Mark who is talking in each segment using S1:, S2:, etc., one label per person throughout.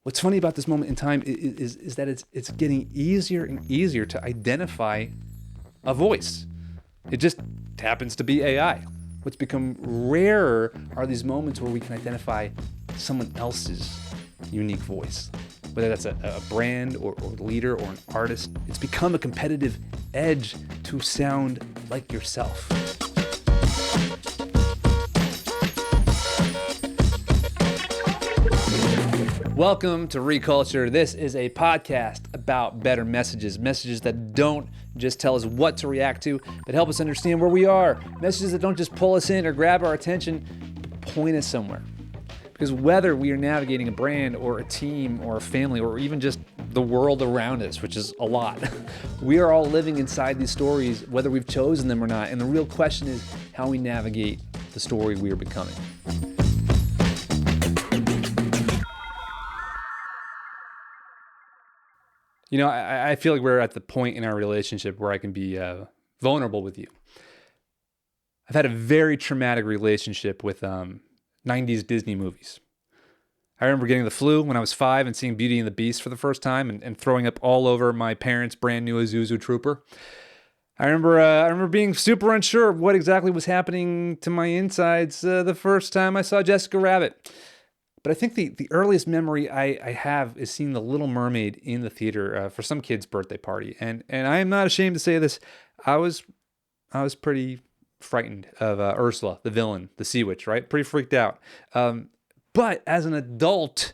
S1: What's funny about this moment in time is that it's getting easier and easier to identify a voice. It just happens to be AI. What's become rarer are these moments where we can identify someone else's unique voice. Whether that's a brand or leader or an artist, it's become a competitive edge to sound like yourself. Welcome to Reculture. This is a podcast about better messages that don't just tell us what to react to, but help us understand where we are. Messages that don't just pull us in or grab our attention, but point us somewhere. Because whether we are navigating a brand or a team or a family or even just the world around us, which is a lot, we are all living inside these stories, whether we've chosen them or not. And the real question is how we navigate the story we are becoming. You know, I feel like we're at the point in our relationship where I can be vulnerable with you. I've had a very traumatic relationship with 90s Disney movies. I remember getting the flu when I was 5 and seeing Beauty and the Beast for the first time and throwing up all over my parents' brand new Isuzu Trooper. I remember being super unsure of what exactly was happening to my insides the first time I saw Jessica Rabbit. But I think the earliest memory I have is seeing the Little Mermaid in the theater for some kid's birthday party. And I am not ashamed to say this. I was pretty frightened of Ursula, the villain, the sea witch, right? Pretty freaked out. But as an adult,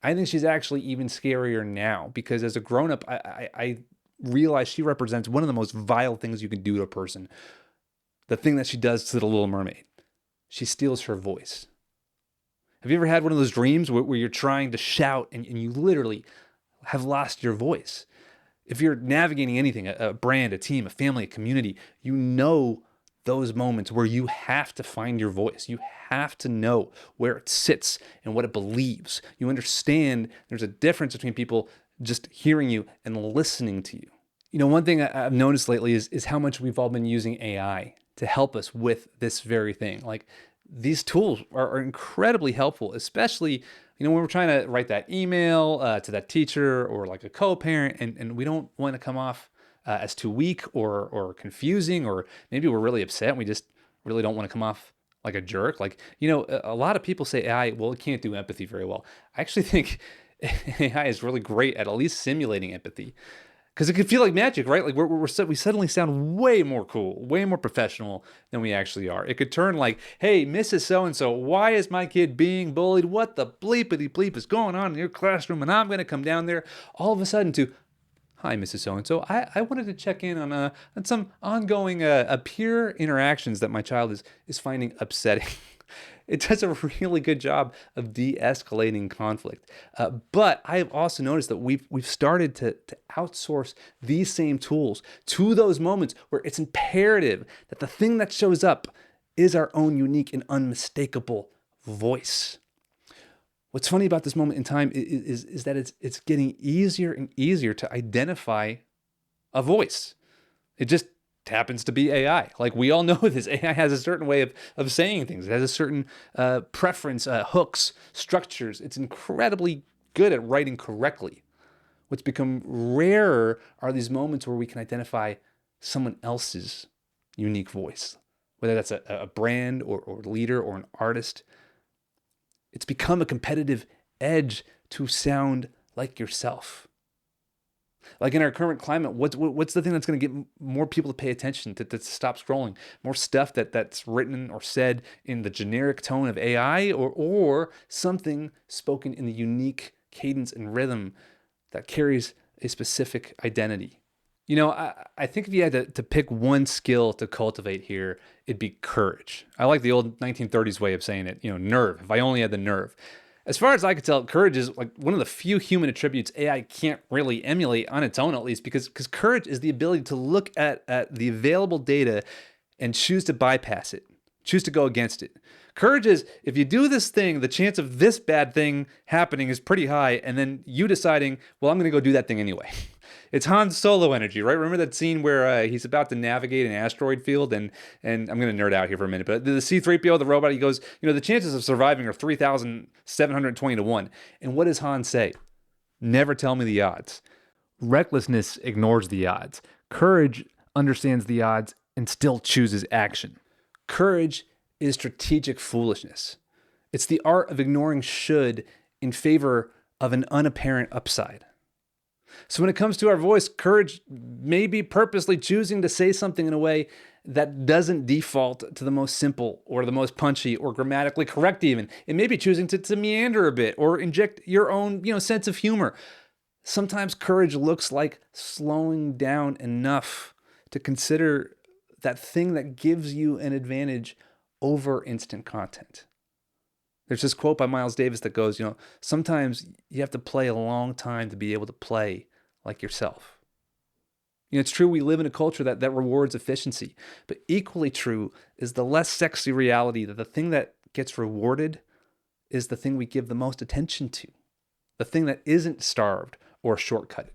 S1: I think she's actually even scarier now because as a grown-up, I realize she represents one of the most vile things you can do to a person. The thing that she does to the Little Mermaid. She steals her voice. Have you ever had one of those dreams where you're trying to shout and you literally have lost your voice? If you're navigating anything, a brand, a team, a family, a community, you know those moments where you have to find your voice. You have to know where it sits and what it believes. You understand there's a difference between people just hearing you and listening to you. You know, one thing I've noticed lately is how much we've all been using AI to help us with this very thing. Like, these tools are incredibly helpful, especially, when we're trying to write that email to that teacher or like a co-parent, and we don't want to come off as too weak or confusing, or maybe we're really upset and we just really don't want to come off like a jerk. Like, a lot of people say AI, well, it can't do empathy very well. I actually think AI is really great at least simulating empathy. Because it could feel like magic, right? Like we suddenly sound way more cool, way more professional than we actually are. It could turn like, hey, Mrs. So-and-so, why is my kid being bullied? What the bleepity bleep is going on in your classroom? And I'm going to come down there all of a sudden to, hi, Mrs. So-and-so. I wanted to check in on some ongoing peer interactions that my child is finding upsetting. It does a really good job of de-escalating conflict. But I have also noticed that we've started to outsource these same tools to those moments where it's imperative that the thing that shows up is our own unique and unmistakable voice. What's funny about this moment in time is that it's getting easier and easier to identify a voice. It just happens to be AI. Like, we all know this. AI has a certain way of saying things. It has a certain preference, hooks, structures. It's incredibly good at writing correctly. What's become rarer are these moments where we can identify someone else's unique voice, whether that's a brand or leader or an artist. It's become a competitive edge to sound like yourself. Like, in our current climate, what's the thing that's going to get more people to pay attention, to stop scrolling? More stuff that's written or said in the generic tone of AI, or something spoken in the unique cadence and rhythm that carries a specific identity. I think if you had to pick one skill to cultivate here, it'd be courage. I like the old 1930s way of saying it, nerve. If I only had the nerve. As far as I could tell, courage is like one of the few human attributes AI can't really emulate on its own, at least, because courage is the ability to look at the available data and choose to bypass it, choose to go against it. Courage is, if you do this thing, the chance of this bad thing happening is pretty high, and then you deciding, well, I'm going to go do that thing anyway. It's Han Solo energy, right? Remember that scene where he's about to navigate an asteroid field, and I'm going to nerd out here for a minute, but the C-3PO, the robot, he goes, the chances of surviving are 3,720 to 1. And what does Han say? never tell me the odds. Recklessness ignores the odds. Courage understands the odds and still chooses action. Courage is strategic foolishness. It's the art of ignoring should in favor of an unapparent upside. So when it comes to our voice, courage may be purposely choosing to say something in a way that doesn't default to the most simple or the most punchy or grammatically correct even. It may be choosing to meander a bit or inject your own, sense of humor. Sometimes courage looks like slowing down enough to consider that thing that gives you an advantage over instant content. There's this quote by Miles Davis that goes, sometimes you have to play a long time to be able to play like yourself. It's true we live in a culture that rewards efficiency, but equally true is the less sexy reality that the thing that gets rewarded is the thing we give the most attention to, the thing that isn't starved or shortcutted.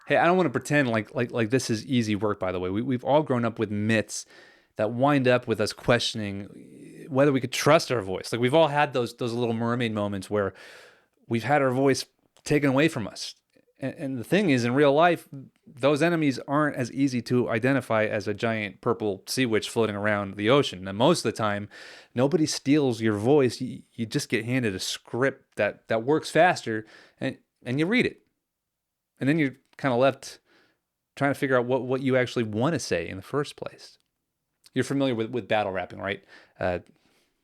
S1: Hey, I don't want to pretend like this is easy work, by the way. We've all grown up with myths that wind up with us questioning whether we could trust our voice. Like we've all had those Little Mermaid moments where we've had our voice taken away from us. And the thing is, in real life, those enemies aren't as easy to identify as a giant purple sea witch floating around the ocean. And most of the time, nobody steals your voice. You just get handed a script that works faster, and you read it. And then you're kind of left trying to figure out what you actually want to say in the first place. You're familiar with battle rapping, right?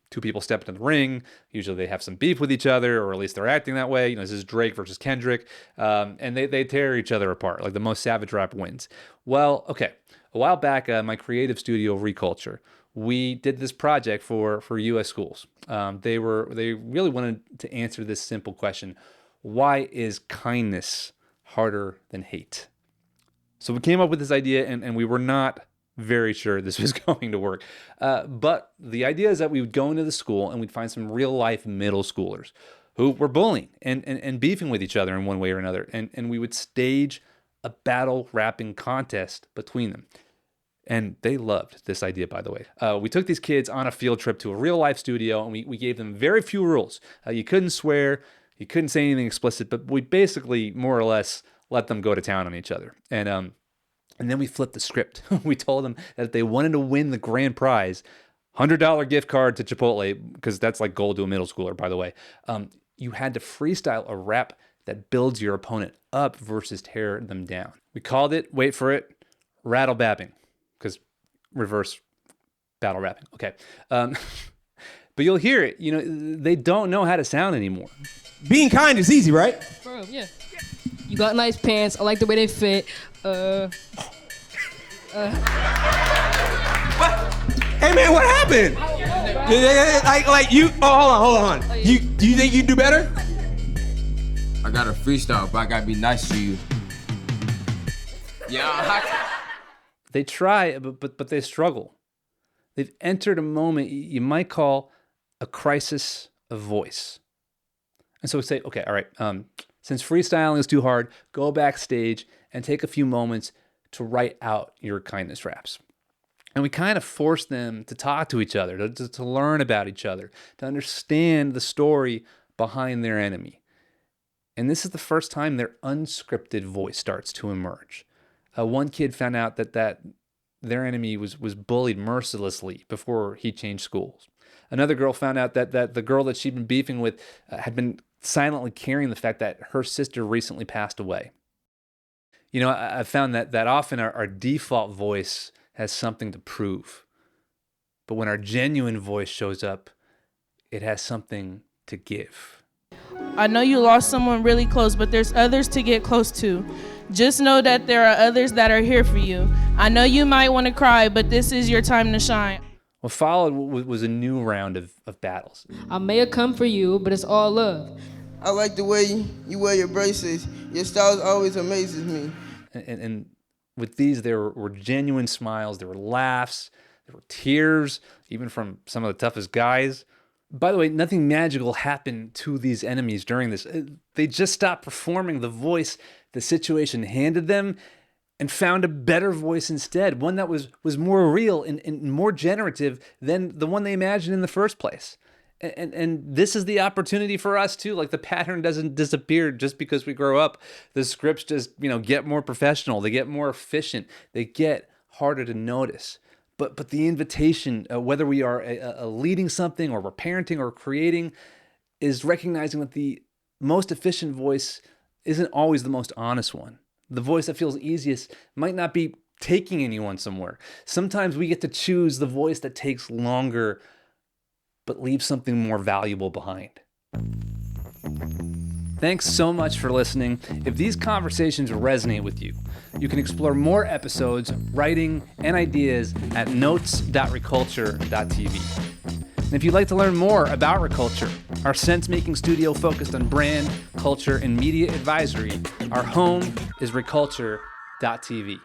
S1: Two people step into the ring. Usually they have some beef with each other, or at least they're acting that way. This is Drake versus Kendrick. And they tear each other apart. Like the most savage rap wins. Well, okay. A while back, my creative studio, Reculture, we did this project for U.S. schools. They really wanted to answer this simple question: why is kindness harder than hate? So we came up with this idea, and we were not very sure this was going to work. But the idea is that we would go into the school and we'd find some real life middle schoolers who were bullying and beefing with each other in one way or another. And we would stage a battle rapping contest between them. And they loved this idea, by the way. We took these kids on a field trip to a real life studio, and we gave them very few rules. You couldn't swear, you couldn't say anything explicit, but we basically more or less let them go to town on each other. And then we flipped the script. We told them that if they wanted to win the grand prize, $100 gift card to Chipotle, because that's like gold to a middle schooler, by the way, you had to freestyle a rap that builds your opponent up versus tear them down. We called it, wait for it, rattle babbing, because reverse battle rapping. Okay. But you'll hear it. They don't know how to sound anymore.
S2: Being kind is easy, right?
S3: Bro, yeah. You got nice pants. I like the way they fit.
S2: What? Hey man, what happened? Like you? Oh, hold on. Do you think you can do better?
S4: I got a freestyle, but I gotta be nice to you. Yeah.
S1: They try, but they struggle. They've entered a moment you might call a crisis of voice. And so we say, okay, all right, since freestyling is too hard, go backstage and take a few moments to write out your kindness raps. And we kind of force them to talk to each other, to learn about each other, to understand the story behind their enemy. And this is the first time their unscripted voice starts to emerge. One kid found out that their enemy was bullied mercilessly before he changed schools. Another girl found out that the girl that she'd been beefing with had been silently carrying the fact that her sister recently passed away. I've found that often our default voice has something to prove. But when our genuine voice shows up, it has something to give.
S5: I know you lost someone really close, but there's others to get close to. Just know that there are others that are here for you. I know you might want to cry, but this is your time to shine.
S1: What followed was a new round of battles.
S3: I may have come for you, but it's all love.
S6: I like the way you wear your braces. Your style always amazes me.
S1: And with these, there were genuine smiles, there were laughs, there were tears, even from some of the toughest guys. By the way, nothing magical happened to these enemies during this. They just stopped performing the voice the situation handed them, and found a better voice instead, one that was more real and more generative than the one they imagined in the first place. And this is the opportunity for us too. Like, the pattern doesn't disappear just because we grow up. The scripts just, get more professional. They get more efficient. They get harder to notice. But the invitation, whether we are leading something or we're parenting or creating, is recognizing that the most efficient voice isn't always the most honest one. The voice that feels easiest might not be taking anyone somewhere. Sometimes we get to choose the voice that takes longer, but leaves something more valuable behind. Thanks so much for listening. If these conversations resonate with you, you can explore more episodes, writing, and ideas at notes.reculture.tv. And if you'd like to learn more about Reculture, our sense-making studio focused on brand, culture, and media advisory, our home is reculture.tv.